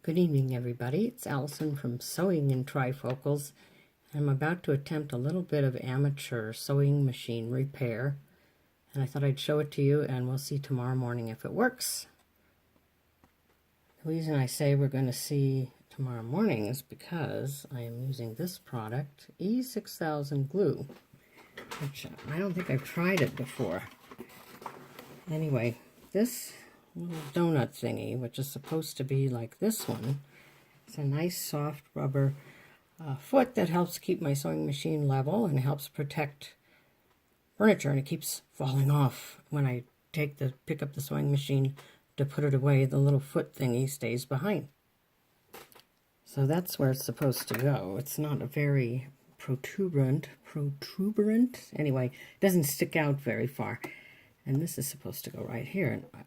Good evening, everybody. It's Allison from Sewing in Trifocals. I'm about to attempt a little bit of amateur sewing machine repair, and I thought I'd show it to you, and we'll see tomorrow morning if it works. The reason I say we're going to see tomorrow morning is because I am using this product, E6000 glue, which I don't think I've tried it before. Anyway, this little donut thingy, which is supposed to be like this one, it's a nice soft rubber foot that helps keep my sewing machine level and helps protect furniture, and it keeps falling off when I pick up the sewing machine to put it away. The little foot thingy stays behind. So that's where it's supposed to go. It's not a very protuberant. Anyway, it doesn't stick out very far. And this is supposed to go right here, and I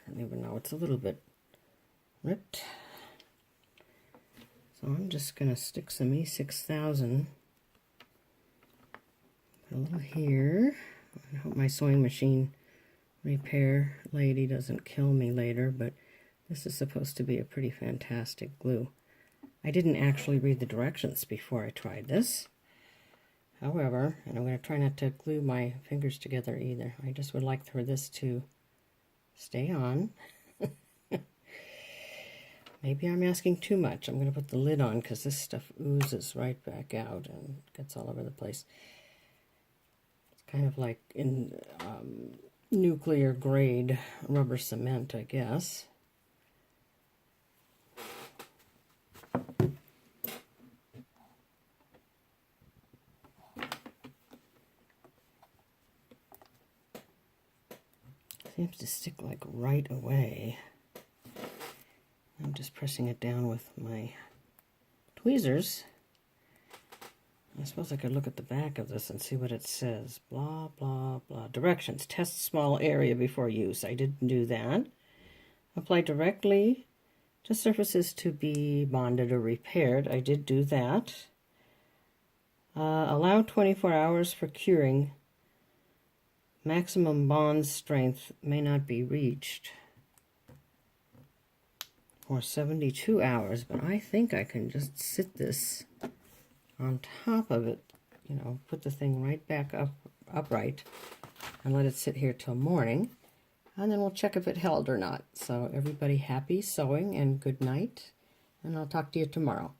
don't even know, it's a little bit ripped. So I'm just going to stick some E6000 a little here. I hope my sewing machine repair lady doesn't kill me later, but this is supposed to be a pretty fantastic glue. I didn't actually read the directions before I tried this. However, and I'm going to try not to glue my fingers together either. I just would like for this to stay on. Maybe I'm asking too much. I'm going to put the lid on because this stuff oozes right back out and gets all over the place. It's kind of like in nuclear grade rubber cement, I guess. Seems to stick like right away. I'm just pressing it down with my tweezers. I suppose I could look at the back of this and see what it says. Blah, blah, blah. Directions. Test small area before use. I didn't do that. Apply directly to surfaces to be bonded or repaired. I did do that. Allow 24 hours for curing. Maximum bond strength may not be reached for 72 hours, but I think I can just sit this on top of it, you know, put the thing right back upright and let it sit here till morning, and then we'll check if it held or not. So everybody happy sewing and good night, and I'll talk to you tomorrow.